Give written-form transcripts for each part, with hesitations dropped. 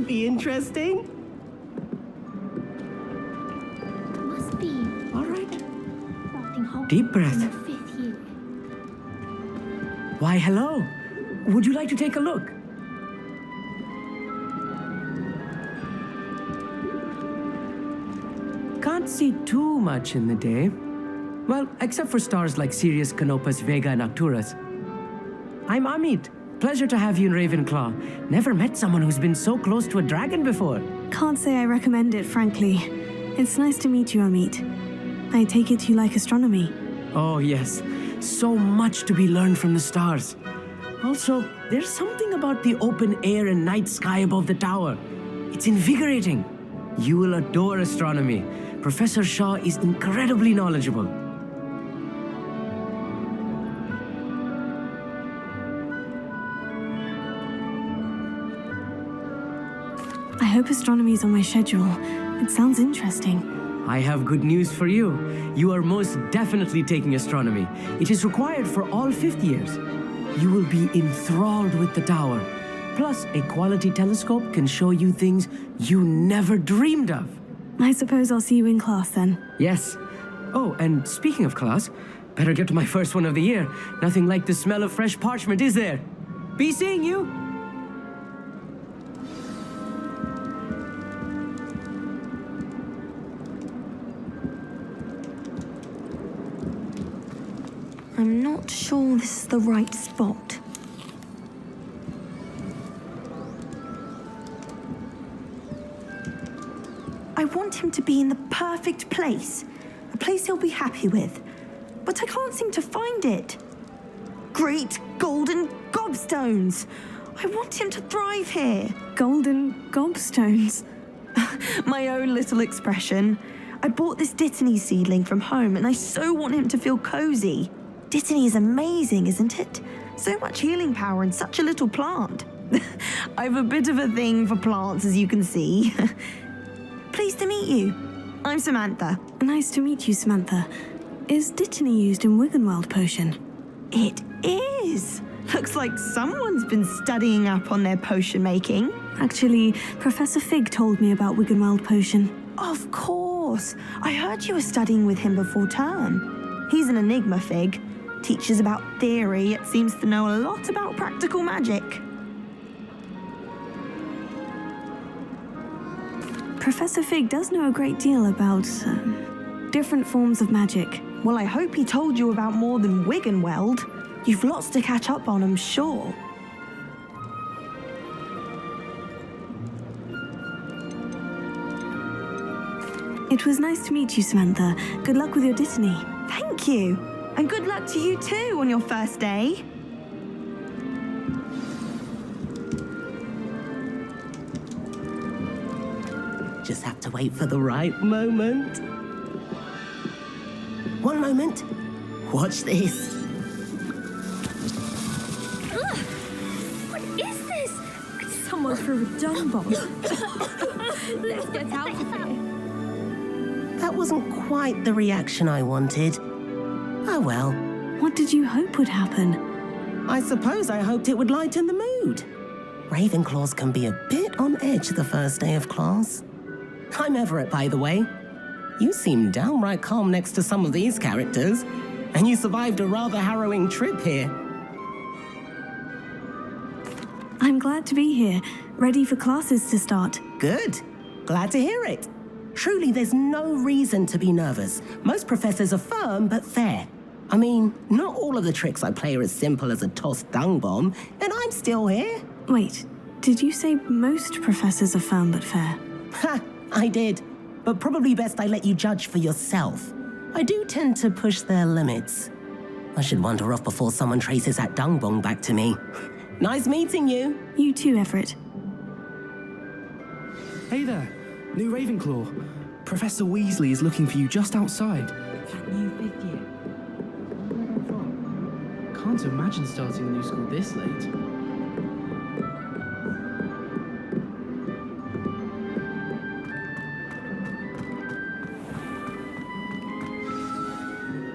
should be interesting. Must be. All right. Starting Hogwarts Deep breath. in the 5th year. Why, hello. Would you like to take a look? Can't see too much in the day. Well, except for stars like Sirius, Canopus, Vega, and Arcturus. I'm Amit. Pleasure to have you in Ravenclaw. Never met someone who's been so close to a dragon before. Can't say I recommend it, frankly. It's nice to meet you, Amit. I take it you like astronomy. Oh, yes. So much to be learned from the stars. Also, there's something about the open air and night sky above the tower. It's invigorating. You will adore astronomy. Professor Shaw is incredibly knowledgeable. I hope astronomy's on my schedule. It sounds interesting. I have good news for you. You are most definitely taking astronomy. It is required for all 5th years. You will be enthralled with the tower. Plus, a quality telescope can show you things you never dreamed of. I suppose I'll see you in class then. Yes. Oh, and speaking of class, better get to my first one of the year. Nothing like the smell of fresh parchment, is there? Be seeing you. I'm not sure this is the right spot. I want him to be in the perfect place. A place he'll be happy with. But I can't seem to find it. Great golden gobstones! I want him to thrive here. Golden gobstones. My own little expression. I bought this Dittany seedling from home and I so want him to feel cozy. Dittany is amazing, isn't it? So much healing power in such a little plant. I have a bit of a thing for plants, as you can see. Pleased to meet you. I'm Samantha. Nice to meet you, Samantha. Is Dittany used in Wiggenweld potion? It is. Looks like someone's been studying up on their potion making. Actually, Professor Fig told me about Wiggenweld potion. Of course. I heard you were studying with him before term. He's an enigma, Fig. Teaches about theory, yet seems to know a lot about practical magic. Professor Fig does know a great deal about different forms of magic. Well, I hope he told you about more than Wiggenweld. You've lots to catch up on, I'm sure. It was nice to meet you, Samantha. Good luck with your Dittany. Thank you. And good luck to you too on your first day. Just have to wait for the right moment. One moment. Watch this. What is this? Someone threw a dung bomb. Let's get out of here. That wasn't quite the reaction I wanted. Oh well. What did you hope would happen? I suppose I hoped it would lighten the mood. Ravenclaws can be a bit on edge the first day of class. I'm Everett, by the way. You seem downright calm next to some of these characters, and you survived a rather harrowing trip here. I'm glad to be here, ready for classes to start. Good. Glad to hear it. Truly, there's no reason to be nervous. Most professors are firm but fair. I mean, not all of the tricks I play are as simple as a tossed dung bomb, and I'm still here. Wait, did you say most professors are firm but fair? Ha, I did. But probably best I let you judge for yourself. I do tend to push their limits. I should wander off before someone traces that dung bomb back to me. Nice meeting you. You too, Everett. Hey there, new Ravenclaw. Professor Weasley is looking for you just outside. That new 5th year. Can't imagine starting a new school this late.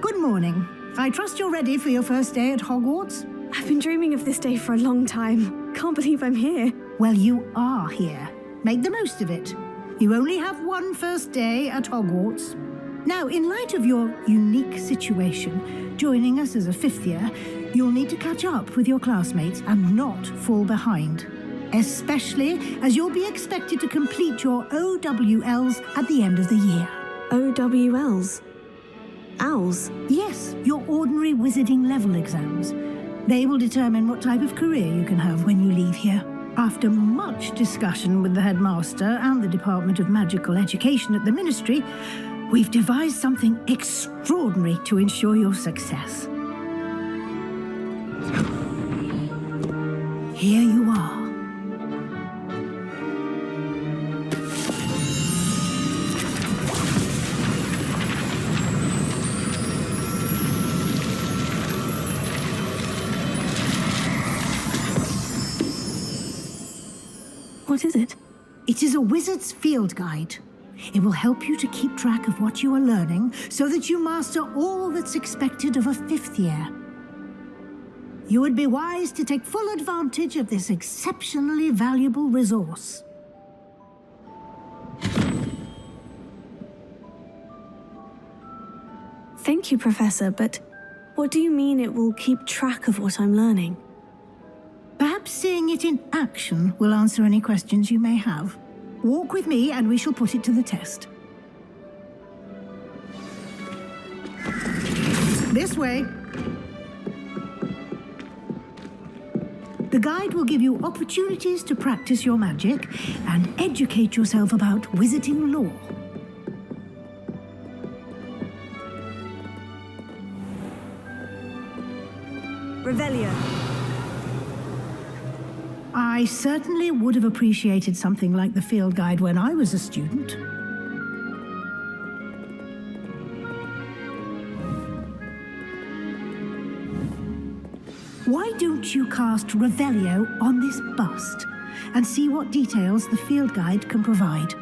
Good morning. I trust you're ready for your first day at Hogwarts? I've been dreaming of this day for a long time. Can't believe I'm here. Well, you are here. Make the most of it. You only have one first day at Hogwarts. Now, in light of your unique situation, joining us as a fifth year, you'll need to catch up with your classmates and not fall behind. Especially as you'll be expected to complete your OWLs at the end of the year. OWLs? Owls? Yes, your ordinary wizarding level exams. They will determine what type of career you can have when you leave here. After much discussion with the headmaster and the Department of Magical Education at the Ministry, we've devised something extraordinary to ensure your success. Here you are. What is it? It is a wizard's field guide. It will help you to keep track of what you are learning so that you master all that's expected of a fifth year. You would be wise to take full advantage of this exceptionally valuable resource. Thank you, Professor, but what do you mean it will keep track of what I'm learning? Perhaps seeing it in action will answer any questions you may have. Walk with me and we shall put it to the test. This way. The guide will give you opportunities to practice your magic and educate yourself about wizarding lore. Revelio. I certainly would have appreciated something like the field guide when I was a student. Why don't you cast Revelio on this bust and see what details the field guide can provide?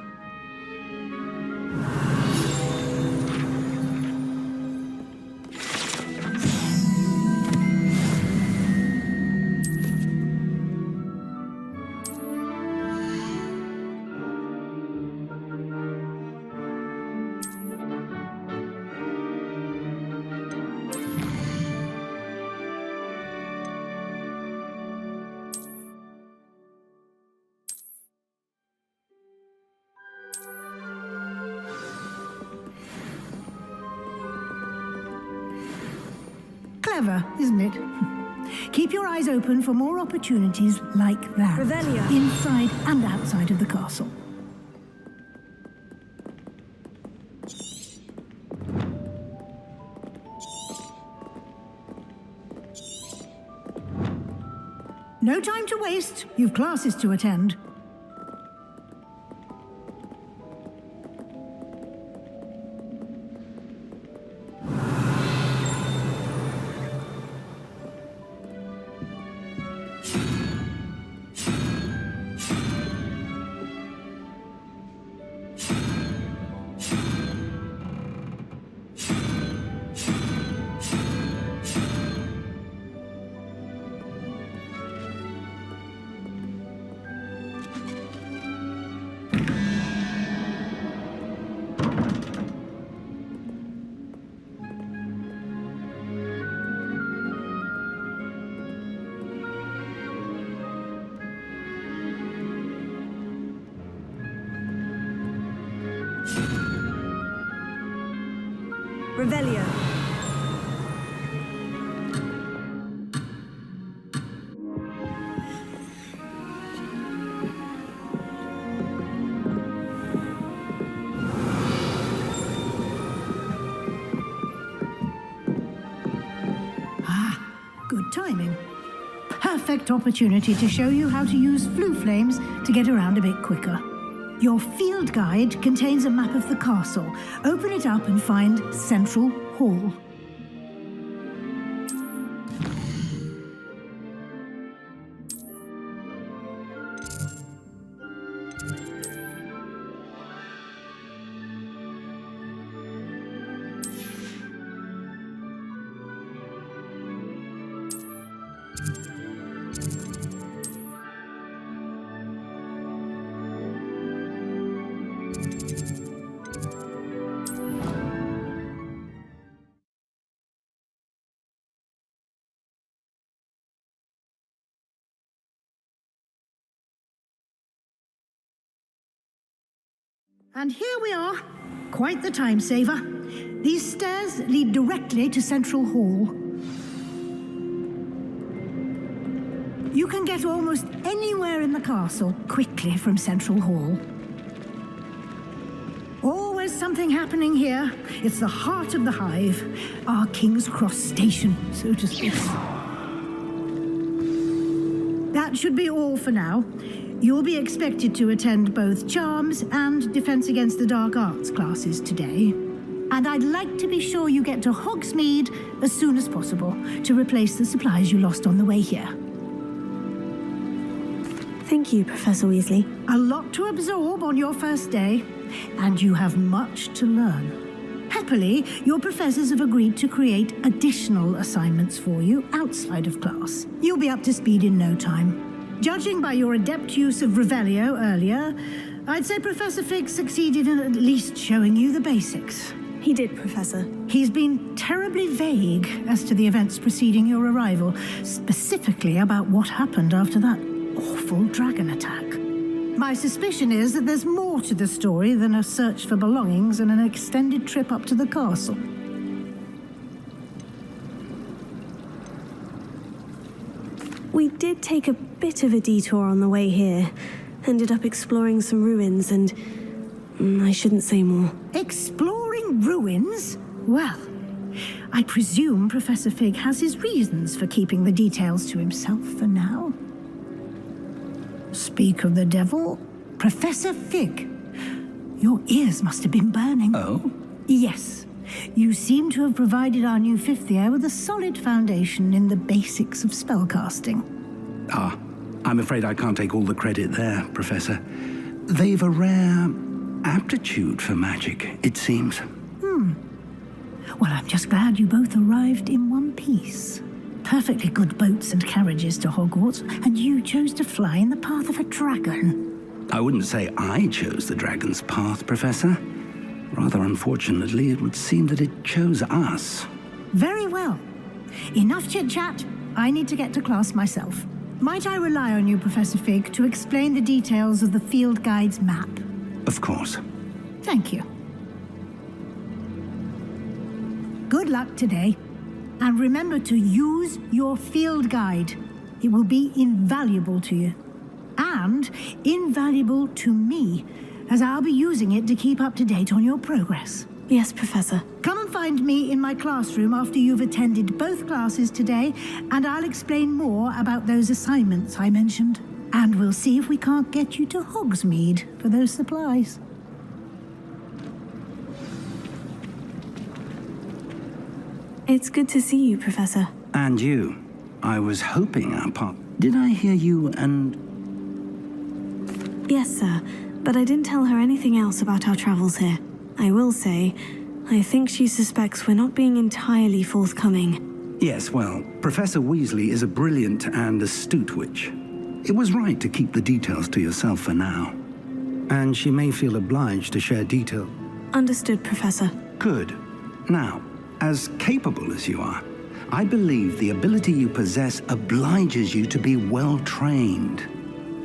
Clever, isn't it? Keep your eyes open for more opportunities like that. Revelio. Inside and outside of the castle. No time to waste. You've classes to attend. Revelio. Good timing. Perfect opportunity to show you how to use flue flames to get around a bit quicker. Your field guide contains a map of the castle. Open it up and find Central Hall. And here we are. Quite the time saver. These stairs lead directly to Central Hall. You can get almost anywhere in the castle quickly from Central Hall. Always something happening here. It's the heart of the hive, our King's Cross station, so to speak. That should be all for now. You'll be expected to attend both Charms and Defense Against the Dark Arts classes today. And I'd like to be sure you get to Hogsmeade as soon as possible to replace the supplies you lost on the way here. Thank you, Professor Weasley. A lot to absorb on your first day, and you have much to learn. Happily, your professors have agreed to create additional assignments for you outside of class. You'll be up to speed in no time. Judging by your adept use of Revelio earlier, I'd say Professor Fig succeeded in at least showing you the basics. He did, Professor. He's been terribly vague as to the events preceding your arrival, specifically about what happened after that awful dragon attack. My suspicion is that there's more to the story than a search for belongings and an extended trip up to the castle. We did take a bit of a detour on the way here. Ended up exploring some ruins and... I shouldn't say more. Exploring ruins? Well, I presume Professor Fig has his reasons for keeping the details to himself for now. Speak of the devil, Professor Fig. Your ears must have been burning. Oh? Yes. You seem to have provided our new fifth year with a solid foundation in the basics of spellcasting. Ah, I'm afraid I can't take all the credit there, Professor. They've a rare aptitude for magic, it seems. Well, I'm just glad you both arrived in one piece. Perfectly good boats and carriages to Hogwarts, and you chose to fly in the path of a dragon. I wouldn't say I chose the dragon's path, Professor. Rather unfortunately, it would seem that it chose us. Very well. Enough chit-chat. I need to get to class myself. Might I rely on you, Professor Fig, to explain the details of the field guide's map? Of course. Thank you. Good luck today. And remember to use your field guide. It will be invaluable to you. And invaluable to me, as I'll be using it to keep up to date on your progress. Yes, Professor. Come and find me in my classroom after you've attended both classes today, and I'll explain more about those assignments I mentioned. And we'll see if we can't get you to Hogsmeade for those supplies. It's good to see you, Professor. And you. I was hoping our part... Did I hear you and... Yes, sir, but I didn't tell her anything else about our travels here. I will say, I think she suspects we're not being entirely forthcoming. Yes, well, Professor Weasley is a brilliant and astute witch. It was right to keep the details to yourself for now. And she may feel obliged to share detail. Understood, Professor. Good. Now, as capable as you are, I believe the ability you possess obliges you to be well trained.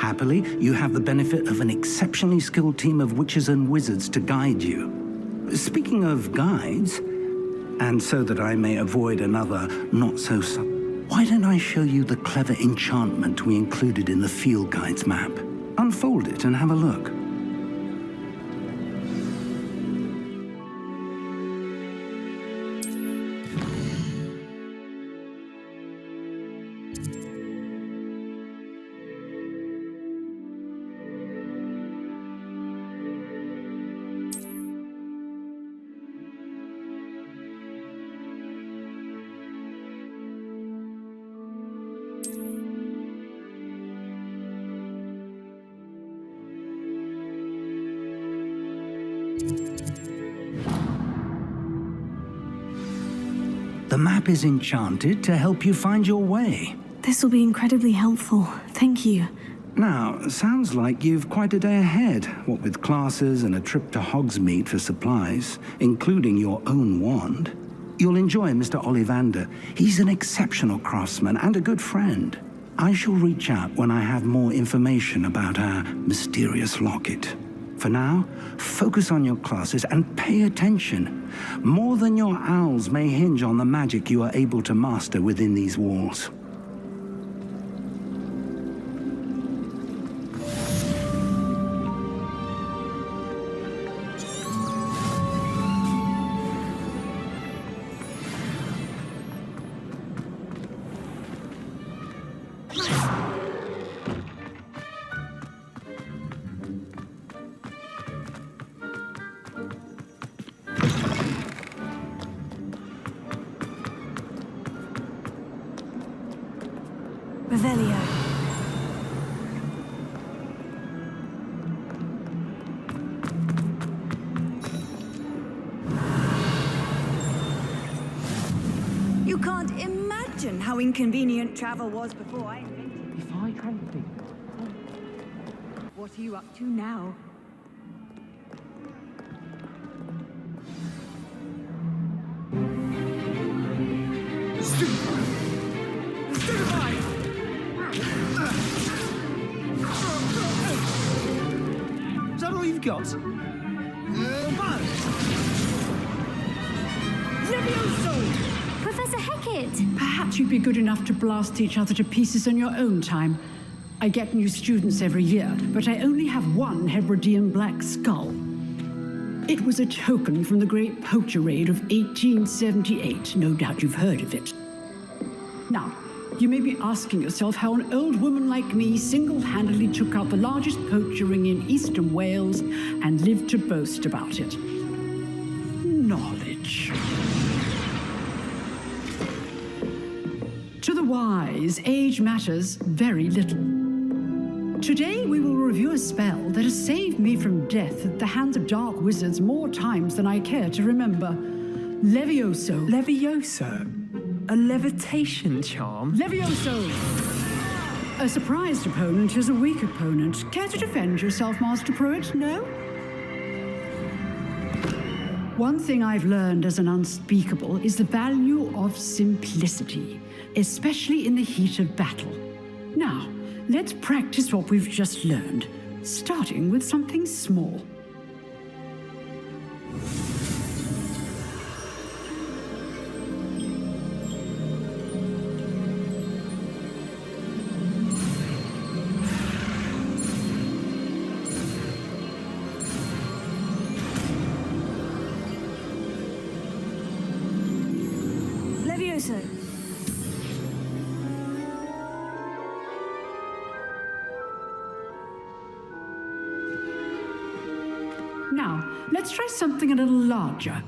Happily, you have the benefit of an exceptionally skilled team of witches and wizards to guide you. Speaking of guides, and so that I may avoid another why don't I show you the clever enchantment we included in the field guide's map? Unfold it and have a look. The map is enchanted to help you find your way. This will be incredibly helpful. Thank you. Now, sounds like you've quite a day ahead, what with classes and a trip to Hogsmeade for supplies, including your own wand. You'll enjoy Mr. Ollivander. He's an exceptional craftsman and a good friend. I shall reach out when I have more information about our mysterious locket. For now, focus on your classes and pay attention. More than your owls may hinge on the magic you are able to master within these walls. Revelio. You can't imagine how inconvenient travel was before I invented it. If I try to think. What are you up to now? Is that all you've got? Professor Hecat! Perhaps you'd be good enough to blast each other to pieces on your own time. I get new students every year, but I only have one Hebridean black skull. It was a token from the Great Poacher Raid of 1878. No doubt you've heard of it. Now, you may be asking yourself how an old woman like me single-handedly took out the largest poacher ring in eastern Wales and lived to boast about it. Knowledge. To the wise, age matters very little. Today we will review a spell that has saved me from death at the hands of dark wizards more times than I care to remember. Levioso. Levioso? A levitation charm? Levioso! A surprised opponent is a weak opponent. Care to defend yourself, Master Pruitt? No? One thing I've learned as an unspeakable is the value of simplicity, especially in the heat of battle. Now, let's practice what we've just learned, starting with something small. Levioso. Now, let's try something a little larger.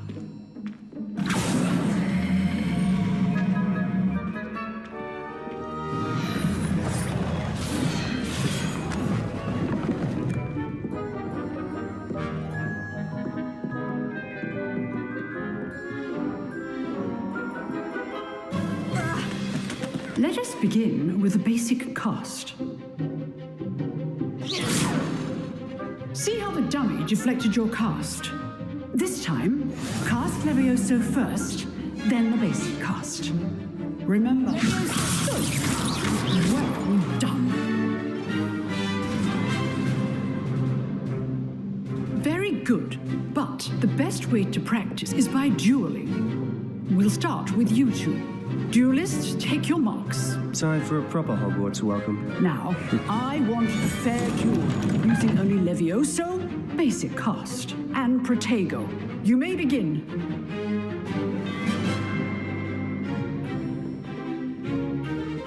Let us begin with the basic cast. See how the dummy deflected your cast? This time, cast Levioso first, then the basic cast. Remember? Well done. Very good, but the best way to practice is by dueling. We'll start with you two. Duelists, take your marks. Time for a proper Hogwarts welcome. Now, I want a fair duel, using only Levioso, basic cast, and Protego. You may begin.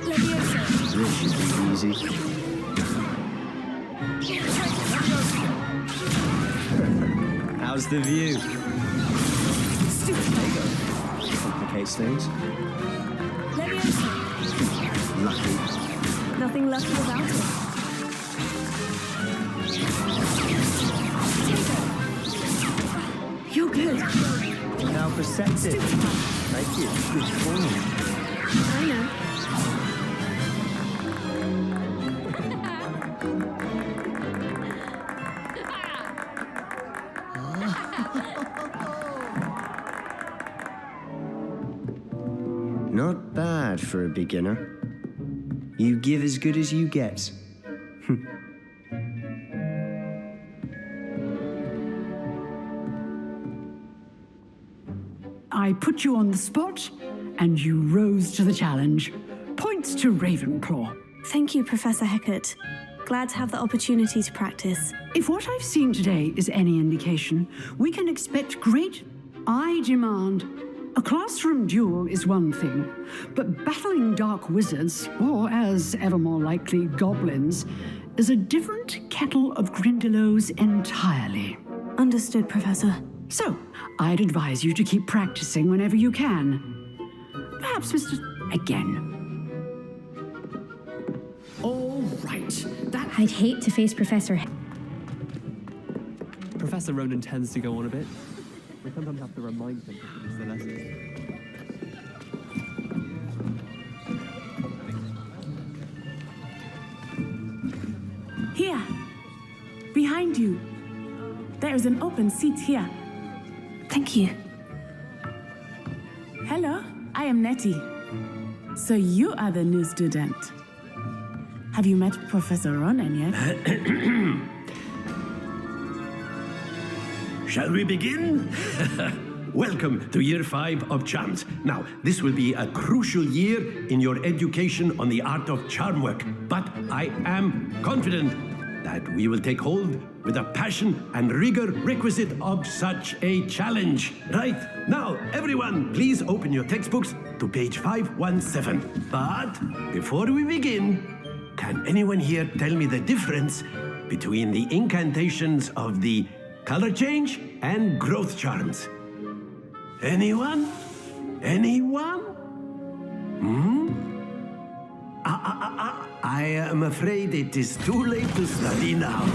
Levioso. This should be easy. How's the view? Complicates things. Levioso. Lucky. Nothing lucky about it. You're good. How perceptive. Thank you. Good form. I know. Not bad for a beginner. You give as good as you get. I put you on the spot, and you rose to the challenge. Points to Ravenclaw. Thank you, Professor Heckert. Glad to have the opportunity to practice. If what I've seen today is any indication, we can expect great... I demand... A classroom duel is one thing, but battling dark wizards, or as ever more likely, goblins, is a different kettle of Grindylows entirely. Understood, Professor. So, I'd advise you to keep practicing whenever you can. Perhaps, Again. All right. I'd hate to face Professor. Professor Ronan tends to go on a bit. We sometimes have to remind him to finish the lesson. Here, behind you. There is an open seat here. Thank you. Hello, I am Nettie. So you are the new student. Have you met Professor Ronan yet? Shall we begin? Welcome to Year 5 of Charms. Now, this will be a crucial year in your education on the art of charm work, but I am confident that we will take hold with the passion and rigor requisite of such a challenge. Right, now, everyone, please open your textbooks to page 517. But before we begin, can anyone here tell me the difference between the incantations of the color change and growth charms? Anyone? Anyone? I am afraid it is too late to study now.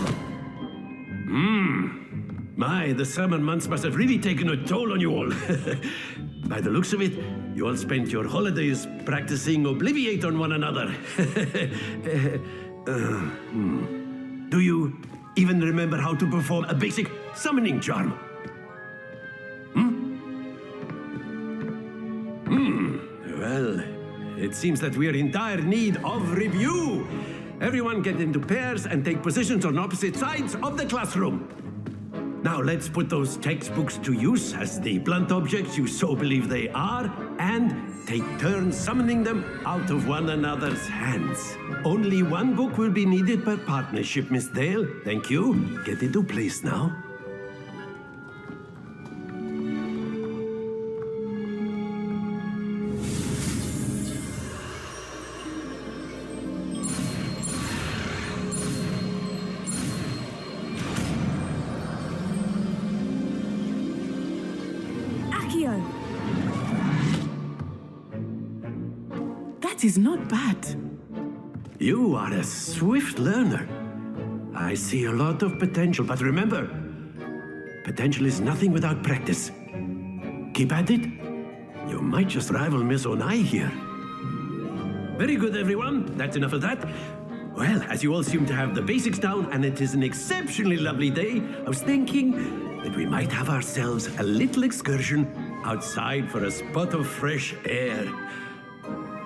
My, the summer months must have really taken a toll on you all. By the looks of it, you all spent your holidays practicing Obliviate on one another. Do you even remember how to perform a basic summoning charm? Well, it seems that we are in dire need of review. Everyone get into pairs and take positions on opposite sides of the classroom. Now let's put those textbooks to use as the blunt objects you so believe they are, and take turns summoning them out of one another's hands. Only one book will be needed per partnership, Miss Dale. Thank you. Get into place now. That is not bad. You are a swift learner. I see a lot of potential, but remember, potential is nothing without practice. Keep at it. You might just rival Miss Onai here. Very good, everyone. That's enough of that. Well, as you all seem to have the basics down, and it is an exceptionally lovely day, I was thinking that we might have ourselves a little excursion outside for a spot of fresh air.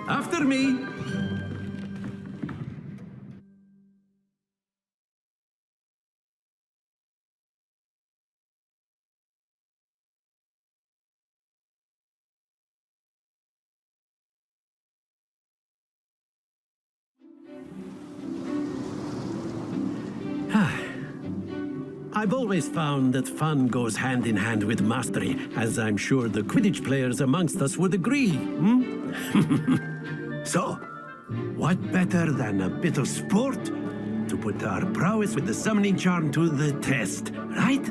After me. I've always found that fun goes hand in hand with mastery, as I'm sure the Quidditch players amongst us would agree. So, what better than a bit of sport to put our prowess with the summoning charm to the test, right?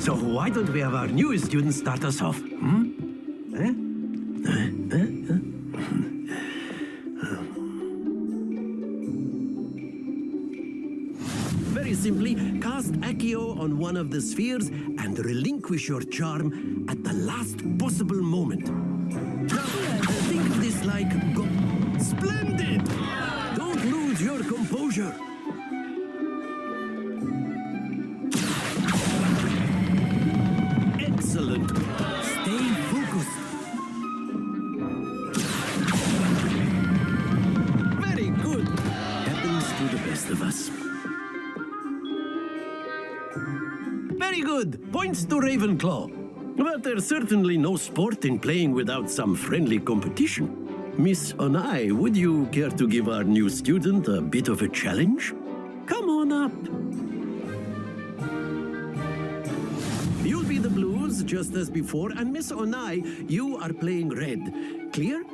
So why don't we have our newest students start us off? Very simply, cast Accio on one of the spheres and relinquish your charm at the last possible moment. Now, think of this like splendid! Don't lose your composure. Excellent. Stay focused. good. Points to Ravenclaw. But there's certainly no sport in playing without some friendly competition. Miss Onai, would you care to give our new student a bit of a challenge? Come on up. You'll be the blues, just as before, and Miss Onai, you are playing red. Clear?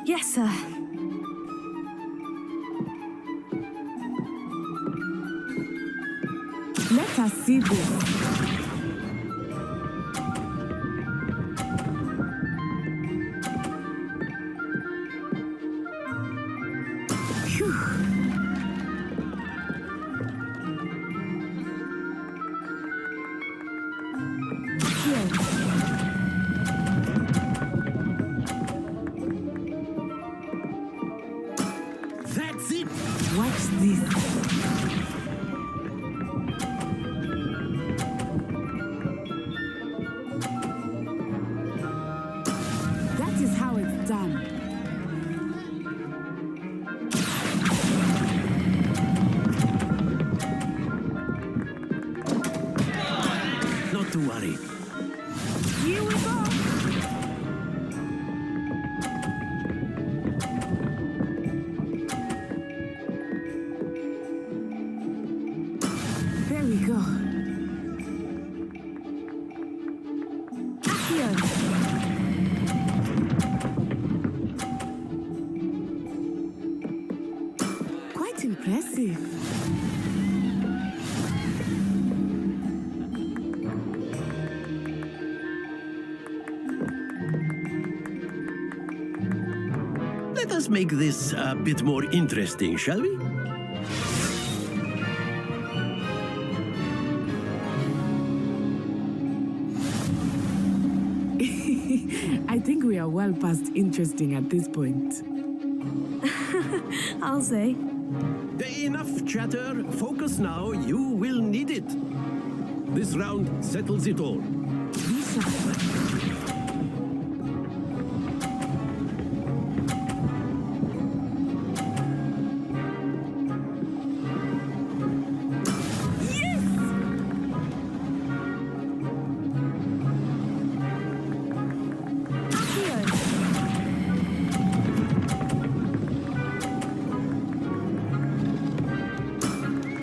Yes, sir. Let us see this. That's it. Watch this. That is how it's done. Not to worry. Here we go. There we go. Quite impressive. Let us make this a bit more interesting, shall we? I think we are well past interesting at this point. I'll say. Enough chatter. Focus now. You will need it. This round settles it all.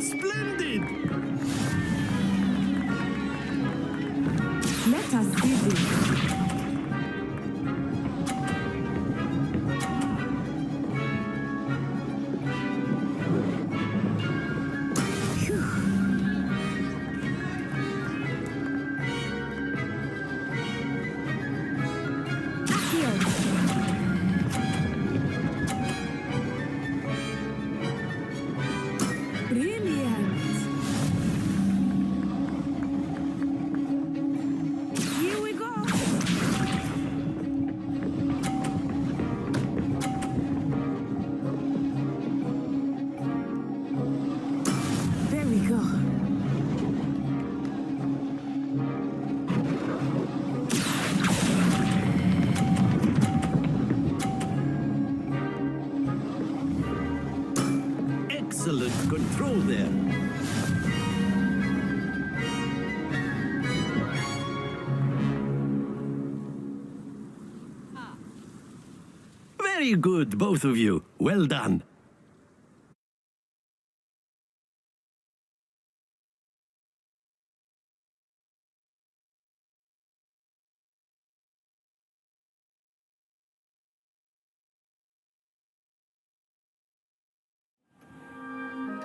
Splendid! Let us see this. Brilliant. Here we go. There we go. Excellent control there. Very good, both of you. Well done.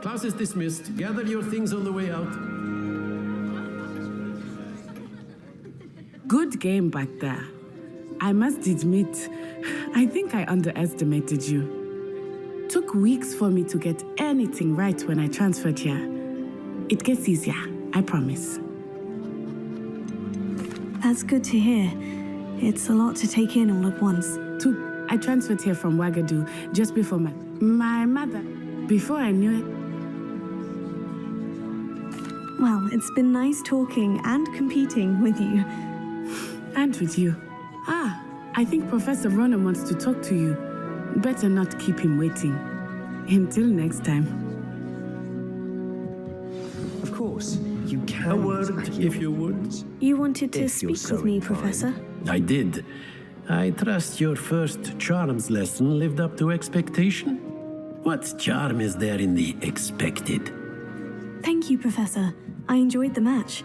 Class is dismissed. Gather your things on the way out. Good game back there. I must admit, I think I underestimated you. Took weeks for me to get anything right when I transferred here. It gets easier, I promise. That's good to hear. It's a lot to take in all at once. I transferred here from Ouagadougou just before my mother. Before I knew it. Well, it's been nice talking and competing with you. And with you. I think Professor Ronan wants to talk to you. Better not keep him waiting. Until next time. Of course, you can. A word, if you would. You wanted to If you're speak so with me, inclined. Professor? I did. I trust your first charms lesson lived up to expectation. What charm is there in the expected? Thank you, Professor. I enjoyed the match.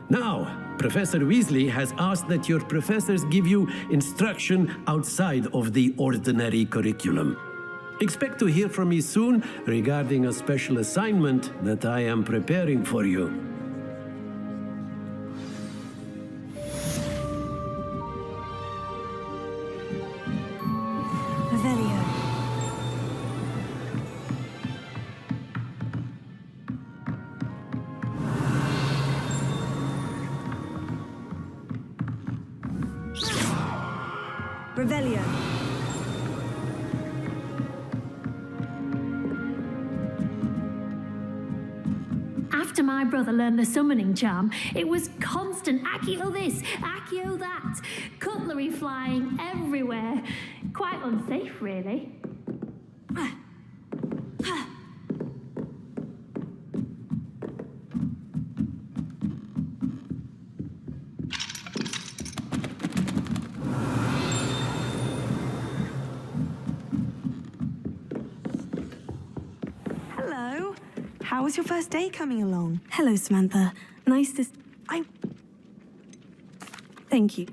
Now, Professor Weasley has asked that your professors give you instruction outside of the ordinary curriculum. Expect to hear from me soon regarding a special assignment that I am preparing for you. Revelio. Revelio. After my brother learned the summoning charm, it was constant Accio this, Accio that, cutlery flying everywhere. Quite unsafe, really. Hello. How was your first day coming along? Hello, Samantha. Nice to... Thank you.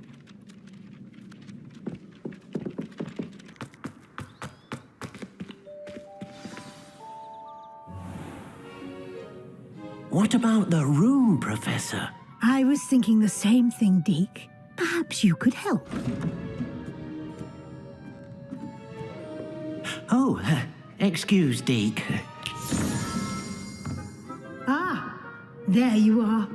What about the room, Professor? I was thinking the same thing, Deke. Perhaps you could help. Oh, excuse, Deke. Ah, there you are.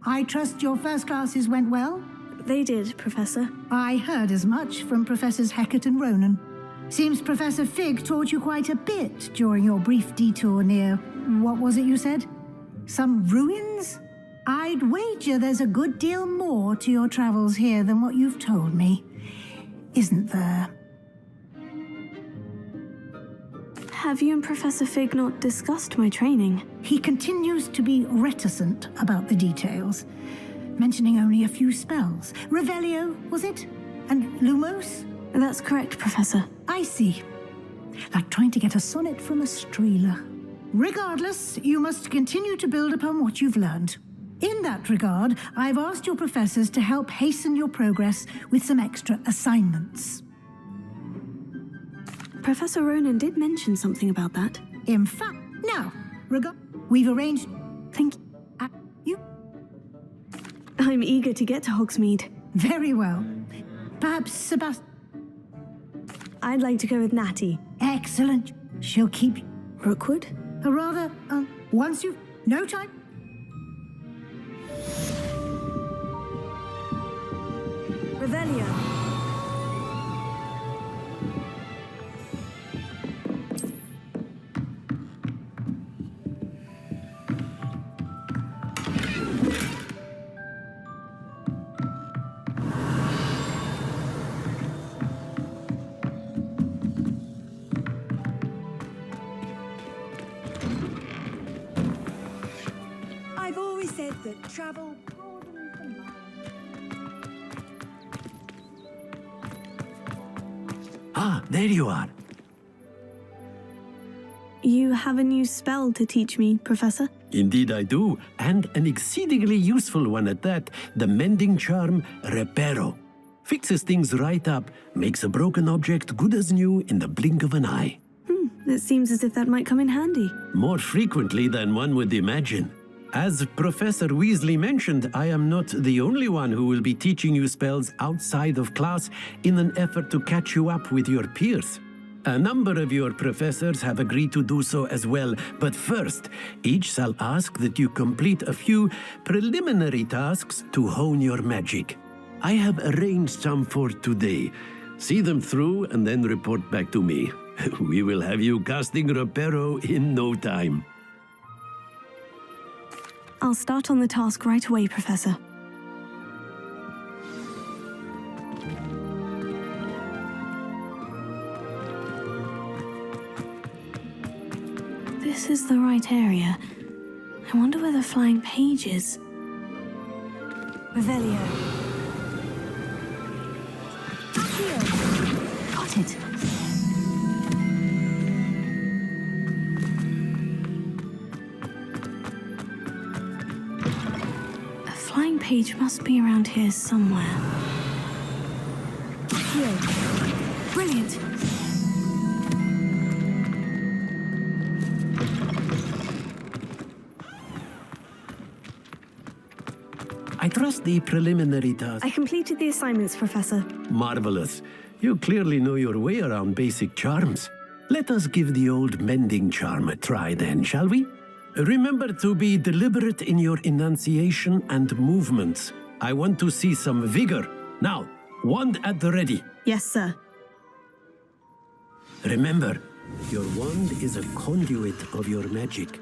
I trust your first classes went well? They did, Professor. I heard as much from Professors Hecat and Ronan. Seems Professor Fig taught you quite a bit during your brief detour near... what was it you said? Some ruins? I'd wager there's a good deal more to your travels here than what you've told me. Isn't there? Have you and Professor Fig not discussed my training? He continues to be reticent about the details, mentioning only a few spells. Revelio, was it? And Lumos? That's correct, Professor. I see. Like trying to get a sonnet from a streeler. Regardless, you must continue to build upon what you've learned. In that regard, I've asked your professors to help hasten your progress with some extra assignments. Professor Ronan did mention something about that. In fact, now, we've arranged... Thank you. I'm eager to get to Hogsmeade. Very well. Perhaps Sebastian... I'd like to go with Natty. Excellent. She'll keep... Rookwood? Or rather, once you've... No time. Revelio. I've always said that travel broadens the mind. Ah, there you are. You have a new spell to teach me, Professor? Indeed I do, and an exceedingly useful one at that. The mending charm, Reparo. Fixes things right up, makes a broken object good as new in the blink of an eye. It seems as if that might come in handy. More frequently than one would imagine. As Professor Weasley mentioned, I am not the only one who will be teaching you spells outside of class in an effort to catch you up with your peers. A number of your professors have agreed to do so as well, but first, each shall ask that you complete a few preliminary tasks to hone your magic. I have arranged some for today. See them through and then report back to me. We will have you casting Reparo in no time. I'll start on the task right away, Professor. this is the right area. I wonder where the flying page is. Revelio. Got it. A flying page must be around here somewhere. Here. Brilliant. I trust the preliminary task. I completed the assignments, Professor. Marvelous. You clearly know your way around basic charms. Let us give the old mending charm a try then, shall we? Remember to be deliberate in your enunciation and movements. I want to see some vigor. Now, wand at the ready. Yes, sir. Remember, your wand is a conduit of your magic.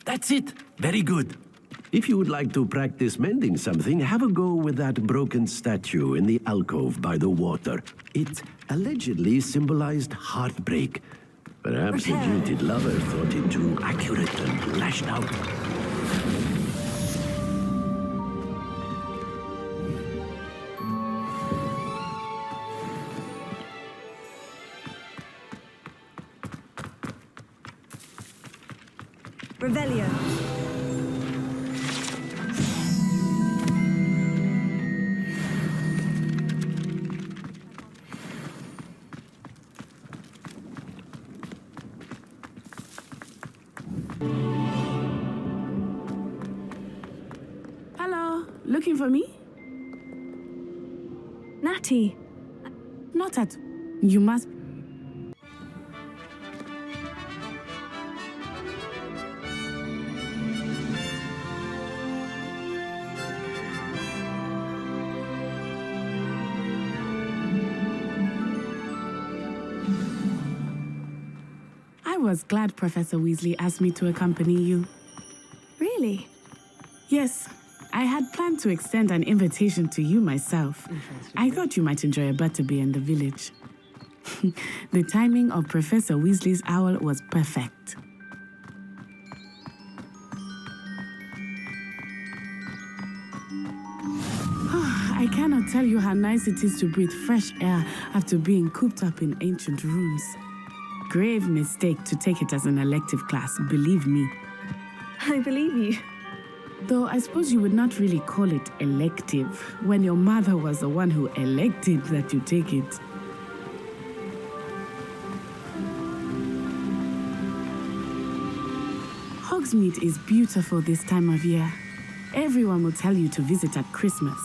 That's it. Very good. If you would like to practice mending something, have a go with that broken statue in the alcove by the water. It allegedly symbolized heartbreak. Perhaps the jilted lover thought it too accurate and lashed out. Revelio. Hello, looking for me? Natty. Not at... You must... I was glad Professor Weasley asked me to accompany you. Really? Yes, I had planned to extend an invitation to you myself. I thought you might enjoy a butterbeer in the village. The timing of Professor Weasley's owl was perfect. I cannot tell you how nice it is to breathe fresh air after being cooped up in ancient rooms. Grave mistake to take it as an elective class, believe me. I believe you. Though I suppose you would not really call it elective when your mother was the one who elected that you take it. Hogsmeade is beautiful this time of year. Everyone will tell you to visit at Christmas,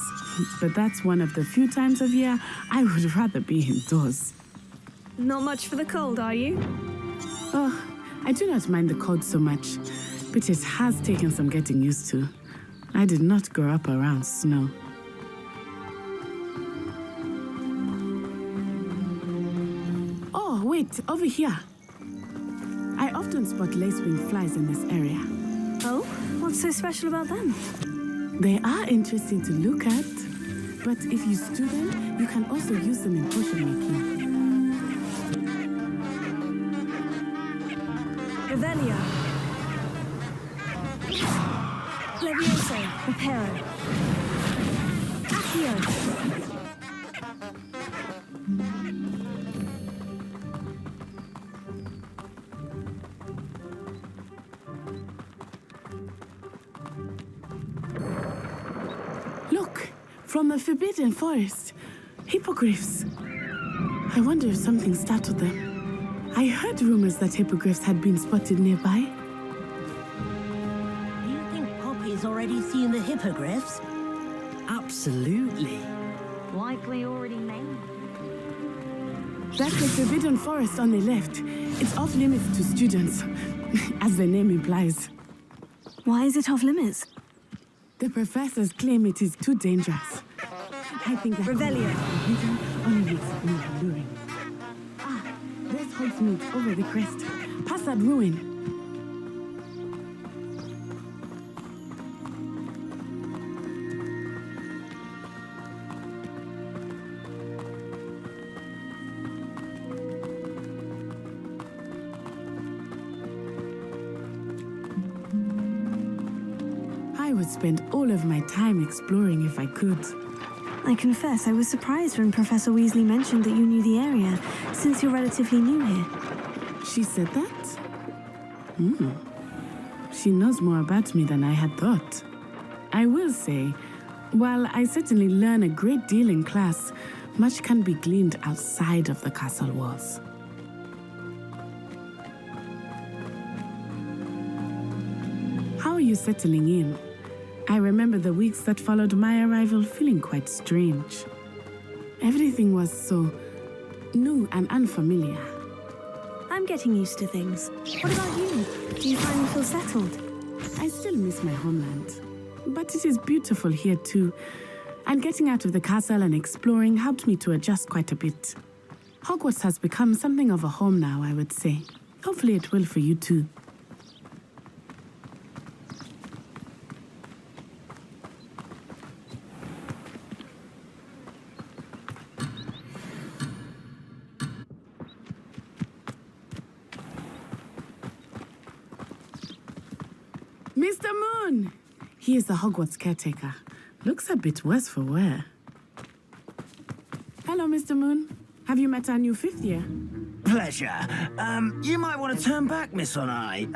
but that's one of the few times of year I would rather be indoors. Not much for the cold, are you? Oh, I do not mind the cold so much, but it has taken some getting used to. I did not grow up around snow. Oh, wait, over here. I often spot lacewing flies in this area. Oh? What's so special about them? They are interesting to look at, but if you stew them, you can also use them in potion making. Revelio. Levioso. Reparo. Accio. Look, from the Forbidden Forest. Hippogriffs. I wonder if something startled them. I heard rumors that hippogriffs had been spotted nearby. Do you think Poppy's already seen the hippogriffs? Absolutely. Likely already made. That's the Forbidden Forest on the left. It's off limits to students, as the name implies. Why is it off limits? The professors claim it is too dangerous. I think that Revelio. only makes me alluring. Ah, there's Hogsmeade over the crest. Past that ruin. I would spend all of my time exploring if I could. I confess I was surprised when Professor Weasley mentioned that you knew the area, since you're relatively new here. She said that? She knows more about me than I had thought. I will say, while I certainly learn a great deal in class, much can be gleaned outside of the castle walls. How are you settling in? I remember the weeks that followed my arrival feeling quite strange. Everything was so new and unfamiliar. I'm getting used to things. What about you? Do you finally feel settled? I still miss my homeland, but it is beautiful here too. And getting out of the castle and exploring helped me to adjust quite a bit. Hogwarts has become something of a home now, I would say. Hopefully it will for you too. Mr. Moon! He is the Hogwarts caretaker. Looks a bit worse for wear. Hello, Mr. Moon. Have you met our new fifth year? Pleasure. You might want to turn back, Miss Onai.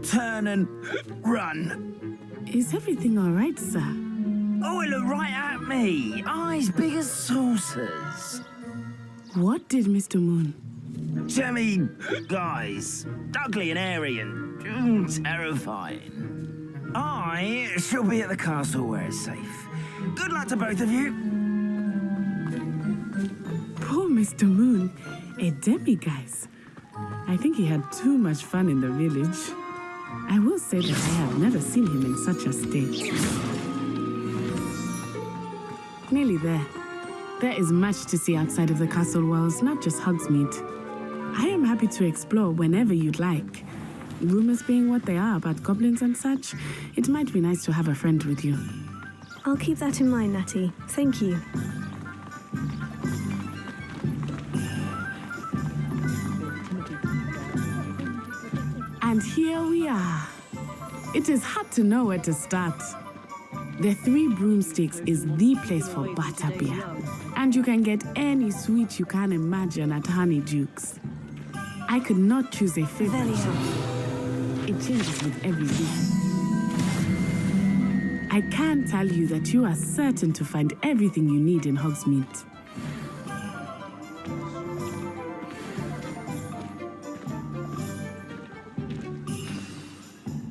Turn and run. Is everything all right, sir? Oh, it looked right at me. Eyes big as saucers. What did Mr. Moon? Jemmy guys. Ugly and airy and terrifying. I shall be at the castle where it's safe. Good luck to both of you. Poor Mr. Moon. A demiguise. I think he had too much fun in the village. I will say that I have never seen him in such a state. Nearly there. There is much to see outside of the castle walls, not just Hogsmeade. I am happy to explore whenever you'd like. Rumors being what they are about goblins and such, it might be nice to have a friend with you. I'll keep that in mind, Natty. Thank you. And here we are. It is hard to know where to start. The Three Broomsticks is the place for butterbeer, and you can get any sweet you can imagine at Honeydukes. I could not choose a favorite shop. It changes with every week. I can tell you that you are certain to find everything you need in Hogsmeade.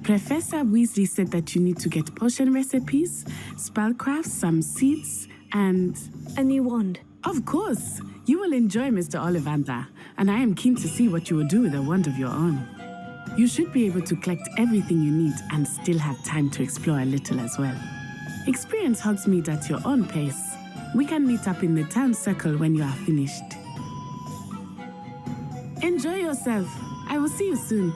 Professor Weasley said that you need to get potion recipes, spellcraft, some seeds, and... a new wand. Of course! You will enjoy Mr. Ollivander, and I am keen to see what you will do with a wand of your own. You should be able to collect everything you need and still have time to explore a little as well. Experience Hogsmeade at your own pace. We can meet up in the town circle when you are finished. Enjoy yourself. I will see you soon.